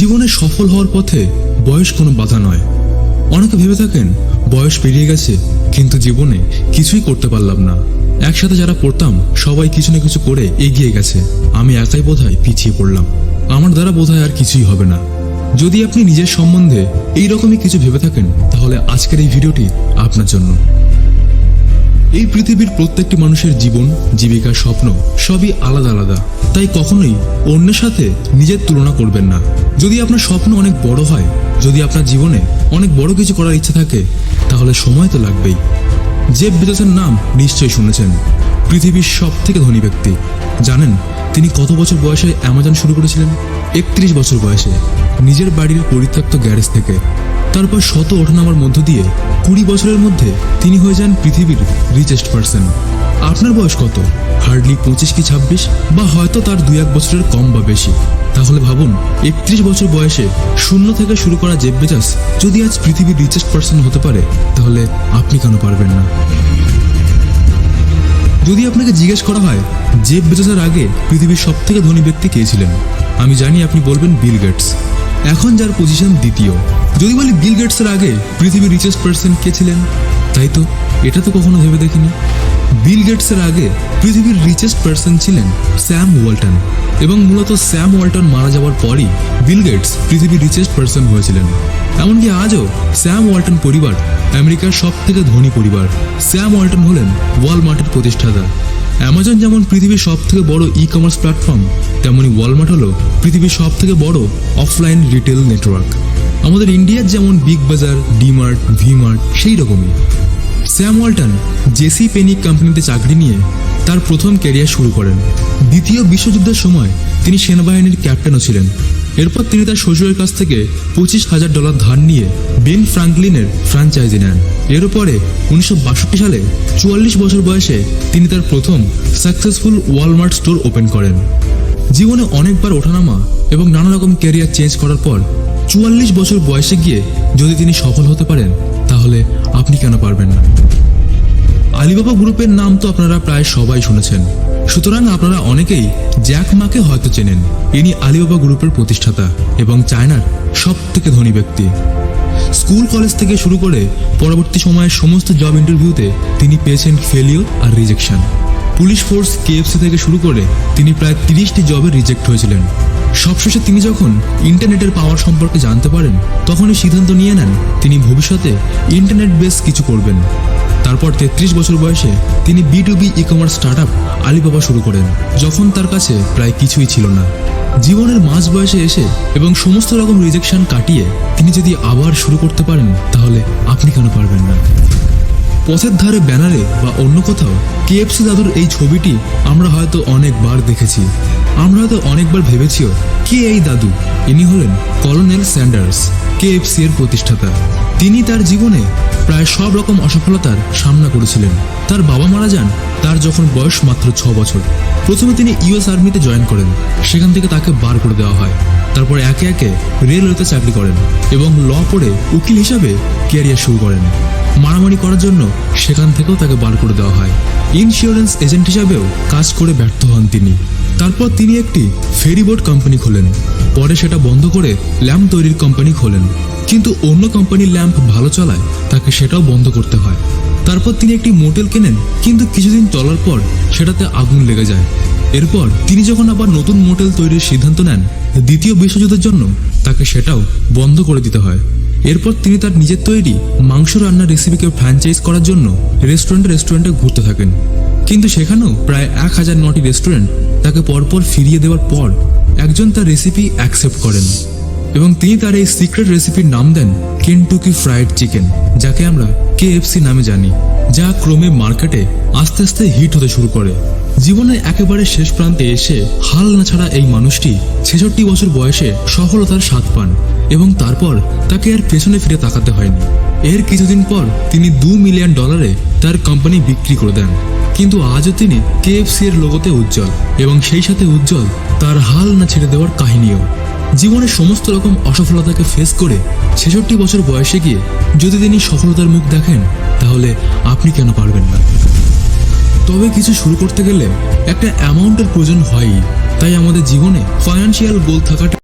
জীবনে সফল হওয়ার পথে বয়স কোনো বাধা নয়। অনেকে ভেবে থাকেন বয়স পেরিয়ে গেছে কিন্তু জীবনে কিছুই করতে পারলাম না। একসাথে যারা পড়তাম সবাই কিছু না কিছু করে এগিয়ে গেছে, আমি একাই বোধহয় পিছিয়ে পড়লাম, আমার দ্বারা বোধহয় আর কিছুই হবে না। যদি আপনি নিজের সম্বন্ধে এইরকমই কিছু ভেবে থাকেন তাহলে আজকের এই ভিডিওটি আপনার জন্য। এই পৃথিবীর প্রত্যেকটি মানুষের জীবন, জীবিকা, স্বপ্ন সবই আলাদা আলাদা, তাই কখনোই অন্যের সাথে নিজের তুলনা করবেন না। যদি আপনার স্বপ্ন অনেক বড় হয়, যদি আপনার জীবনে অনেক বড় কিছু করার ইচ্ছা থাকে, তাহলে সময় তো লাগবেই। জেফ বেজোসের নাম নিশ্চয়ই শুনেছেন, পৃথিবীর সব থেকে ধনী ব্যক্তি। জানেন তিনি কত বছর বয়সে অ্যামাজন শুরু করেছিলেন? 31 বছর বয়সে, নিজের বাড়ির পরিত্যক্ত গ্যারেজ থেকে। তারপর শত ওঠানামার মধ্য দিয়ে 20 বছরের মধ্যে তিনি হয়ে যান পৃথিবীর রিচেস্ট পার্সন। আপনার বয়স কত? হার্ডলি 25 কি 26, বা হয়তো তার 2-1 বছরের কম বা বেশি। তাহলে ভাবুন, 31 বছর বয়সে শূন্য থেকে শুরু করা জেফ বেজোস যদি আজ পৃথিবীর রিচেস্ট পার্সন হতে পারে, তাহলে আপনি কেন পারবেন না? যদি আপনাকে জিজ্ঞেস করা হয় জেফ বেজোসের আগে পৃথিবীর সব থেকে ধনী ব্যক্তি কে ছিলেন, আমি জানি আপনি বলবেন বিল গেটস, এখন যার পজিশন দ্বিতীয়। যদি বলি বিল গেটসের আগে পৃথিবীর রিচেস্ট পার্সন কে ছিলেন, তাই তো, এটা তো কখনো ভেবে দেখিনি। বিল গেটসের আগে পৃথিবীর রিচেস্ট পার্সন ছিলেন স্যাম ওয়ালটন, এবং মূলত স্যাম ওয়ালটন মারা যাওয়ার পরই বিল গেটস পৃথিবীর রিচেস্ট পার্সন হয়েছিলেন। এমনকি আজও স্যাম ওয়ালটন পরিবার আমেরিকার সব থেকে ধনী পরিবার। স্যাম ওয়ালটন হলেন ওয়ালমার্টের প্রতিষ্ঠাতা। অ্যামাজন যেমন পৃথিবীর সব থেকে বড় ই কমার্স প্ল্যাটফর্ম, তেমনই ওয়ালমার্ট হলো পৃথিবীর সব থেকে বড় অফলাইন রিটেল নেটওয়ার্ক। আমাদের ইন্ডিয়ার যেমন বিগ বাজার, ডিমার্ট, ভিমার্ট, সেই রকমই। স্যাম ওয়ালটন জেসি পেনি কোম্পানিতে চাকরি নিয়ে তার প্রথম ক্যারিয়ার শুরু করেন। দ্বিতীয় বিশ্বযুদ্ধের সময় তিনি সেনাবাহিনীর ক্যাপ্টেনও ছিলেন। এরপর তিনি তার শ্বশুরের কাছ থেকে $25,000 ধার নিয়ে বেন ফ্রাঙ্কলিনের ফ্র্যাঞ্চাইজি নেন। এরপরে 1962 সালে 44 বছর বয়সে তিনি তার প্রথম সাকসেসফুল ওয়ালমার্ট স্টোর ওপেন করেন। জীবনে অনেকবার ওঠানামা এবং নানা রকম ক্যারিয়ার চেঞ্জ করার পর 44 বছর বয়সে গিয়ে যদি তিনি সফল হতে পারেন, তাহলে আপনি কেন পারবেন না? আলিবাবা গ্রুপের নাম তো আপনারা প্রায় সবাই শুনেছেন, সুতরাং আপনারা অনেকেই জ্যাক মাকে হয়তো চেনেন। ইনি আলিবাবা গ্রুপের প্রতিষ্ঠাতা এবং চায়নার সব থেকে ধনী ব্যক্তি। স্কুল কলেজ থেকে শুরু করে পরবর্তী সময়ের সমস্ত জব ইন্টারভিউতে তিনি পেয়েছেন ফেলিওর আর রিজেকশন। পুলিশ ফোর্স, KFC থেকে শুরু করে তিনি প্রায় 30টি জবে রিজেক্ট হয়েছিলেন। সবশেষে তিনি যখন ইন্টারনেটের পাওয়ার সম্পর্কে জানতে পারেন, তখনই সিদ্ধান্ত নিয়ে নেন তিনি ভবিষ্যতে ইন্টারনেট বেস কিছু করবেন। তারপর 33 বছর বয়সে তিনি B2B e commerce startup Alibaba শুরু করেন, যখন তার কাছে প্রায় কিছুই ছিল না। জীবনের মাঝ বয়সে এসে এবং সমস্ত রকম রিজেকশন কাটিয়ে তিনি যদি আবার শুরু করতে পারেন, তাহলে আপনি কেন পারবেন না? পথের ধারে ব্যানারে বা অন্য কোথাও KFC দাদুর এই ছবিটি আমরা হয়তো অনেকবার দেখেছি। আমরা হয়তো অনেকবার ভেবেছিও, কে এই দাদু? ইনি হলেন কলোনেল স্যান্ডার্স, KFC এর প্রতিষ্ঠাতা। তিনি তার জীবনে প্রায় সব রকম অসফলতার সামনা করেছিলেন। তার বাবা মারা যান তার যখন বয়স মাত্র 6 বছর। প্রথমে তিনি US আর্মিতে জয়েন করেন, সেখান থেকে তাকে বার করে দেওয়া হয়। তারপর একে একে রেলওয়েতে চাকরি করেন এবং ল পড়ে উকিল হিসাবে ক্যারিয়ার শুরু করেন। মারামারি করার জন্য সেখান থেকেও তাকে বার করে দেওয়া হয়। ইন্স্যুরেন্স এজেন্ট হিসাবেও কাজ করে ব্যর্থ হন তিনি। তারপর তিনি একটি ফেরিবোট কোম্পানি খোলেন, পরে সেটা বন্ধ করে ল্যাম্প তৈরির কোম্পানি খোলেন, কিন্তু অন্য কোম্পানির ল্যাম্প ভালো চলায় তাকে সেটাও বন্ধ করতে হয়। তারপর তিনি একটি মোটেল কেনেন, কিন্তু কিছুদিন চলার পর সেটাতে আগুন লেগে যায়। এরপর তিনি যখন আবার নতুন মোটেল তৈরির সিদ্ধান্ত নেন, দ্বিতীয় বিশ্বযুদ্ধের জন্য তাকে সেটাও বন্ধ করে দিতে হয়। এরপর তিনি তার নিজের তৈরি মাংস রান্নার রেসিপিকে ফ্র্যাঞ্চাইজ করার জন্য রেস্টুরেন্টে ঘুরতে থাকেন, কিন্তু সেখানেও প্রায় 1009টি রেস্টুরেন্ট তাকে পরপর ফিরিয়ে দেওয়ার পর একজন তার রেসিপি অ্যাকসেপ্ট করেন এবং তিনি তার এই সিক্রেট রেসিপির নাম দেন কেনটুকি ফ্রাইড চিকেন, যাকে আমরা KFC নামে জানি, যা ক্রমে মার্কেটে আস্তে আস্তে হিট হতে শুরু করে। জীবনের একেবারে শেষ প্রান্তে এসে হাল না ছাড়া এই মানুষটি 66 বছর বয়সে সফলতার স্বাদ পান এবং তারপর তাকে আর পেছনে ফিরে তাকাতে হয়নি। এর কিছুদিন পর তিনি $2 মিলিয়ন তার কোম্পানি বিক্রি করে দেন, কিন্তু আজও তিনি KFC এর লোগোতে উজ্জ্বল এবং সেই সাথে উজ্জ্বল তার হাল না ছেড়ে দেওয়ার কাহিনীও। জীবনের সমস্ত রকম অসফলতাকে ফেস করে 66 বছর বয়সে গিয়ে যদি তিনি সফলতার মুখ দেখেন, তাহলে আপনি কেন পারবেন না? তবে কিছু শুরু করতে গেলে একটা অ্যামাউন্টের প্রয়োজন হয়ই, তাই আমাদের জীবনে ফাইন্যান্সিয়াল গোল থাকাটা